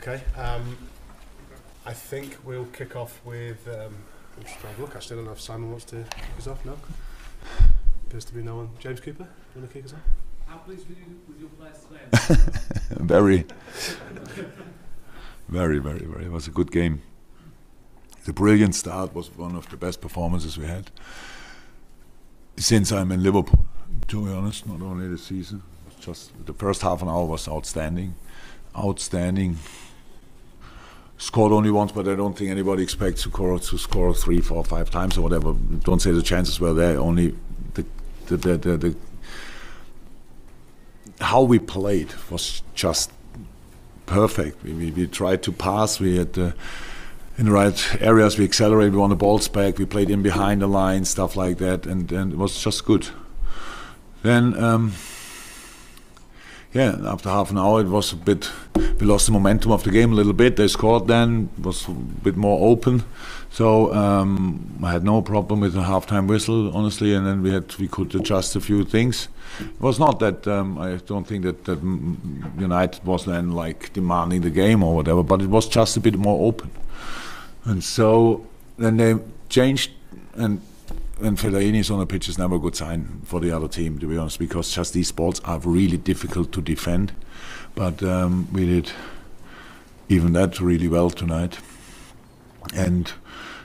Okay. I think we'll kick off with. I'm just trying to look. Actually, I don't know if Simon wants to kick us off now. Appears to be no one. James Cooper, you want to kick us off? How pleased were you with your players today? Very. It was a good game. The brilliant start was one of the best performances we had since I'm in Liverpool, to be honest, not only this season. Just the first half an hour was outstanding. Scored only once, but I don't think anybody expects to score 3, 4, 5 times or whatever. Don't say the chances were there, only the how we played was just perfect. We tried to pass, we had in the right areas, we accelerated, we won the balls back, we played in behind the line, stuff like that, and it was just good. Then, after half an hour, it was a bit, we lost the momentum of the game a little bit. They scored then, it was a bit more open. So I had no problem with the halftime whistle, honestly, and then we could adjust a few things. It was not that, I don't think that United was then like demanding the game or whatever, but it was just a bit more open. And so then they changed, and Fellaini is on the pitch is never a good sign for the other team, to be honest, because just these balls are really difficult to defend. But we did even that really well tonight. And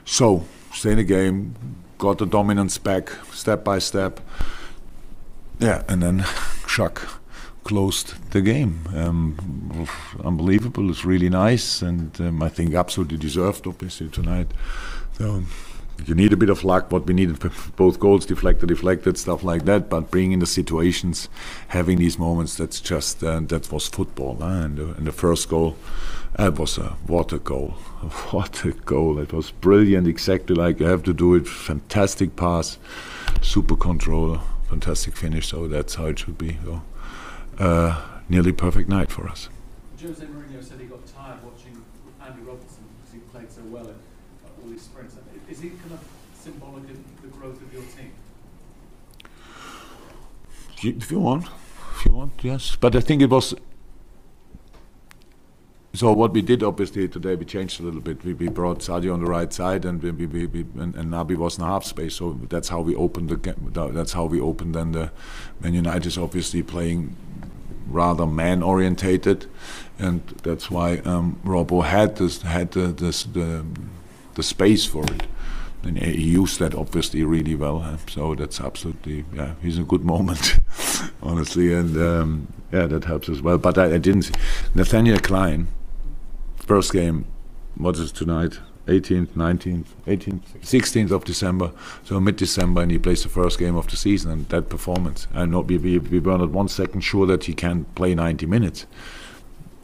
so, stay in the game, got the dominance back step by step. Yeah, and then Chuck closed the game. Unbelievable, it's really nice, and I think absolutely deserved, obviously, tonight. So you need a bit of luck, what we needed, both goals, deflected, stuff like that, but being in the situations, having these moments, that's just, that was football. And the first goal, it was what a goal. It was brilliant, exactly like you have to do it. Fantastic pass, super control, fantastic finish, so that's how it should be. So, nearly perfect night for us. Jose Mourinho said he got tired watching Andy Robertson because he played so well at all these sprints. Is he kind of symbolic of the growth of your team? If you want, yes. But I think it was. So what we did obviously today, we changed a little bit. We brought Sadio on the right side, and and Naby was in half space. So that's how we opened the game. That's how we opened. Then the Man United is obviously playing rather man-orientated, and that's why Robbo had the space for it. And he used that obviously really well. So that's absolutely, he's in a good moment, honestly, and that helps as well. But I didn't see Nathaniel Klein. First game, what is tonight? 18th, 19th, 18th, 16th of December. So mid-December, and he plays the first game of the season. And that performance, we were not 1 second sure that he can play 90 minutes.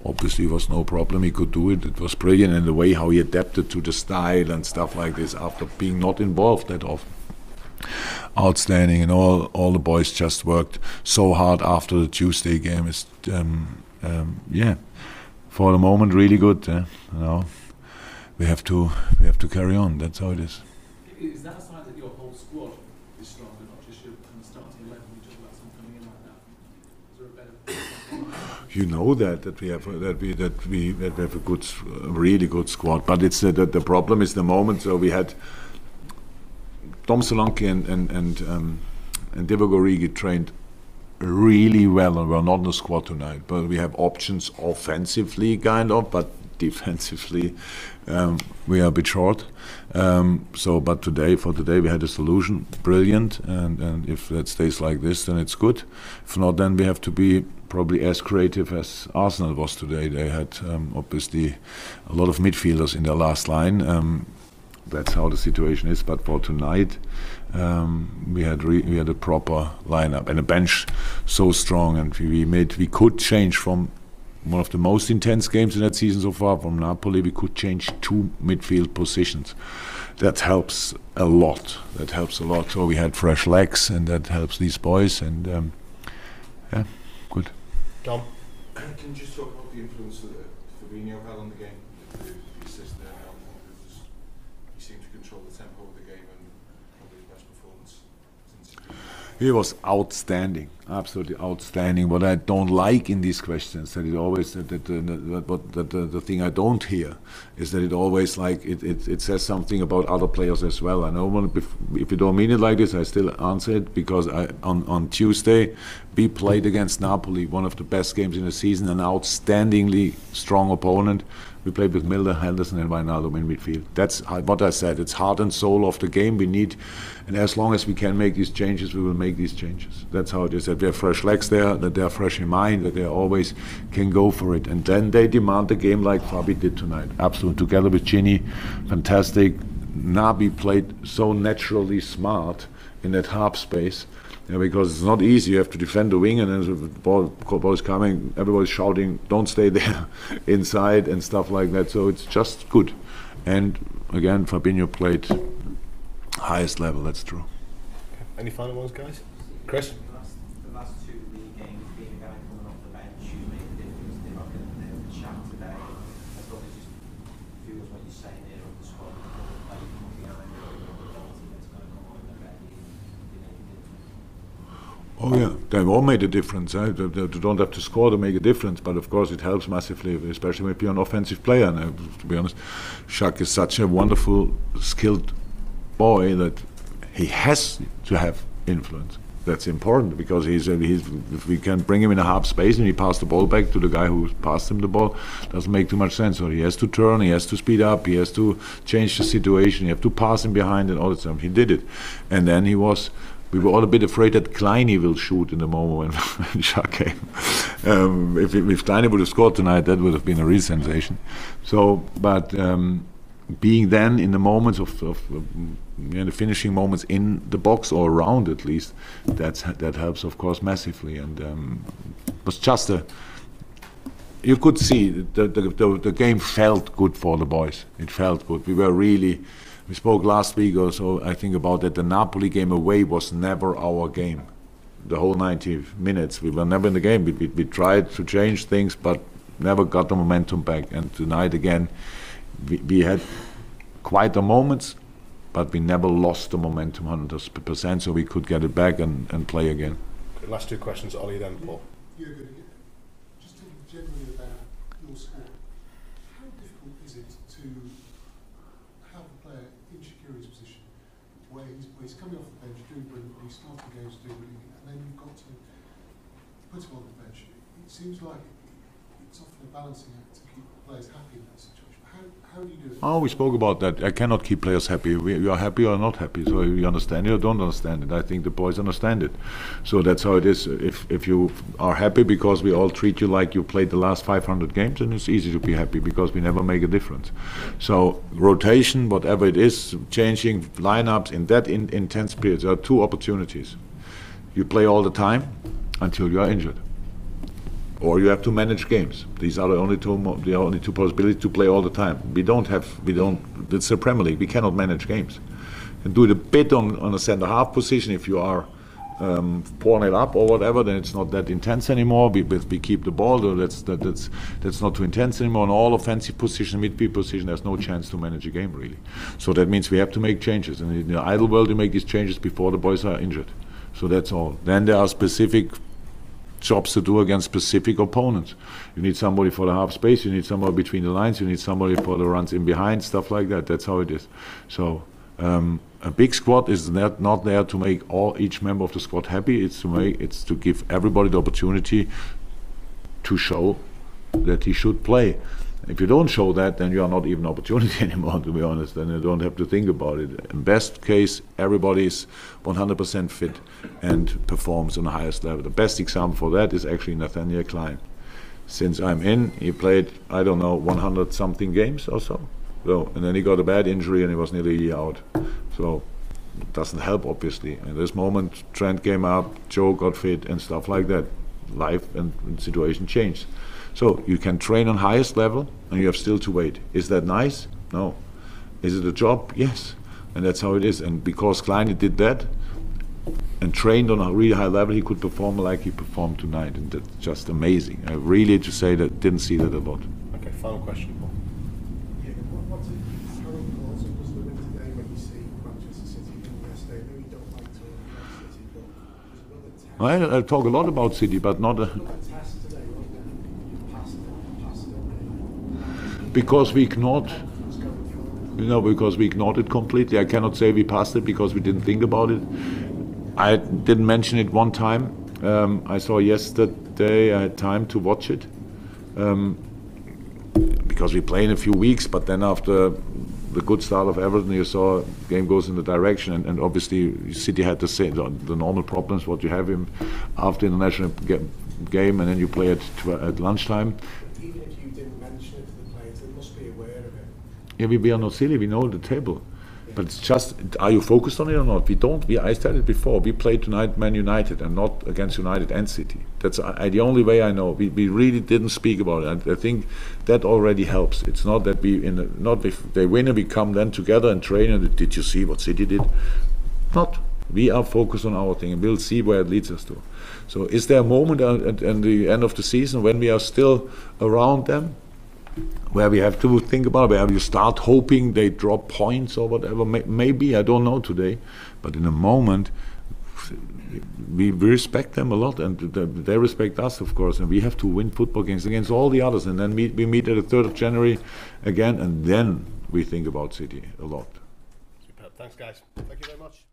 Obviously, it was no problem. He could do it. It was brilliant in the way how he adapted to the style and stuff like this after being not involved that often. Outstanding, and all the boys just worked so hard after the Tuesday game. Is for the moment really good. We have to carry on. That's how it is. Is that a sign that your whole squad is strong, and not just your kind of starting 11? You talk about some coming in like that. Is there a better? You know that we have a good, really good squad. But it's the problem is the moment. So we had Tom Solanke and Divock Origi trained really well, and we're not in the squad tonight. But we have options offensively, kind of, but defensively we are a bit short. But for today we had a solution, brilliant, and if that stays like this, then it's good. If not, then we have to be probably as creative as Arsenal was today. They had obviously a lot of midfielders in their last line. That's how the situation is. But for tonight, we had a proper lineup and a bench so strong, and we could change from one of the most intense games in that season so far, from Napoli. We could change 2 midfield positions. That helps a lot. So we had fresh legs, and that helps these boys. And good. Dom? Can you just talk about the influence that Fabinho had on the game? The assist there, he seemed to control the tempo of the game, and probably his best performance since. He was outstanding. absolutely outstanding. What I don't like in these questions, that it always the thing I don't hear is that it always like it says something about other players as well. I know if you don't mean it like this, I still answer it because on Tuesday we played against Napoli, one of the best games in the season, an outstandingly strong opponent. We played with Milner, Henderson and Wijnaldum in midfield. That's what I said. It's heart and soul of the game. We need, and as long as we can make these changes, we will make these changes. That's how it is. That we have fresh legs there, that they are fresh in mind, that they always can go for it. And then they demand a game like Fabi did tonight. Absolutely. Together with Gini, fantastic. Nabi played so naturally smart in that half space. Yeah, because it's not easy. You have to defend the wing, and then the ball is coming, everybody's shouting, don't stay there inside and stuff like that. So it's just good. And again, Fabinho played highest level, that's true. Okay. Any final ones, guys? Chris? The last two league games, being a guy coming off the bench, you made a difference. They're not going to chat today. I thought it just feels what you're saying here of the squad. Like you come behind the quality that's going to come on the ready. Oh yeah, they all made a difference. They don't have to score to make a difference, but of course it helps massively, especially if you're an offensive player. And to be honest, Shaq is such a wonderful, skilled boy that he has to have influence. That's important because he's if we can bring him in a half space and he pass the ball back to the guy who passed him the ball, doesn't make too much sense. So he has to turn, he has to speed up, he has to change the situation, you have to pass him behind and all that stuff. He did it, and then we were all a bit afraid that Kleiny will shoot in the moment when Shaq came. If Kleiny would have scored tonight, that would have been a real sensation. So, but being then in the moments of the finishing moments in the box or around at least, that helps of course massively. And it was just you could see the game felt good for the boys. It felt good. We spoke last week or so, I think, about that the Napoli game away was never our game. The whole 90 minutes, we were never in the game. We tried to change things, but never got the momentum back. And tonight again, we had quite the moments, but we never lost the momentum 100%, so we could get it back and play again. Okay, last two questions, Ollie, then Paul. Jurgen, just talking generally about your squad, how difficult is it to have a player in Shaqiri's position where he's coming off the bench doing brilliantly, he's starting games doing brilliantly, and then you've got to put him on the bench? It seems like it's often a balancing act to keep players happy in that situation. How do you do it? Oh, we spoke about that. I cannot keep players happy. You are happy or not happy. So you understand it or don't understand it. I think the boys understand it. So that's how it is. If you are happy because we all treat you like you played the last 500 games, then it's easy to be happy because we never make a difference. So rotation, whatever it is, changing lineups in that intense periods, there are two opportunities. You play all the time until you are injured, or you have to manage games. These are the only two possibilities to play all the time. It's the Premier League, we cannot manage games. You can do it a bit on a centre half position if you are 4-0 up or whatever, then it's not that intense anymore. We keep the ball, though that's not too intense anymore. On all offensive position, midfield position, there's no chance to manage a game really. So that means we have to make changes, and in the ideal world you make these changes before the boys are injured. So that's all. Then there are specific jobs to do against specific opponents. You need somebody for the half space, you need somebody between the lines, you need somebody for the runs in behind, stuff like that. That's how it is. So a big squad is not there to make each member of the squad happy. It's to give everybody the opportunity to show that he should play. If you don't show that, then you are not even an opportunity anymore, to be honest. Then you don't have to think about it. In best case, everybody is 100% fit and performs on the highest level. The best example for that is actually Nathaniel Klein. Since I'm in, he played, I don't know, 100-something games or so. And then he got a bad injury and he was nearly a year out. So it doesn't help, obviously. At this moment, Trent came up, Joe got fit and stuff like that. Life and situation changed. So you can train on highest level and you have still to wait. Is that nice? No. Is it a job? Yes. And that's how it is. And because Klein did that and trained on a really high level, he could perform like he performed tonight. And that's just amazing. I really, to say that, didn't see that a lot. Okay, final question, Paul. Yeah, what's it? How important was the win today when you see Manchester City in their state? I know you don't like to talk about City, but there's another I talk a lot about City, but not because we ignored. Because we ignored it completely. I cannot say we passed it because we didn't think about it. I didn't mention it one time. I saw yesterday, I had time to watch it. Because we play in a few weeks, but then after the good start of Everton, you saw the game goes in the direction, and obviously City had the normal problems what you have after international game, and then you play at lunchtime. Even if you didn't mention it to the players, they must be aware of it. Yeah, we are not silly. We know the table, but it's just, are you focused on it or not? We don't. I said it before. We played tonight Man United and not against United and City. That's the only way I know. We really didn't speak about it. I think that already helps. It's not that not if they win and we come then together and train. And did you see what City did? Not. We are focused on our thing, and we'll see where it leads us to. So, is there a moment at the end of the season when we are still around them, where we have to think about it, where you start hoping they drop points or whatever? Maybe, I don't know today, but in a moment we respect them a lot, and they respect us, of course, and we have to win football games against all the others, and then we meet at the 3rd of January again, and then we think about City a lot. Superb. Thanks, guys. Thank you very much.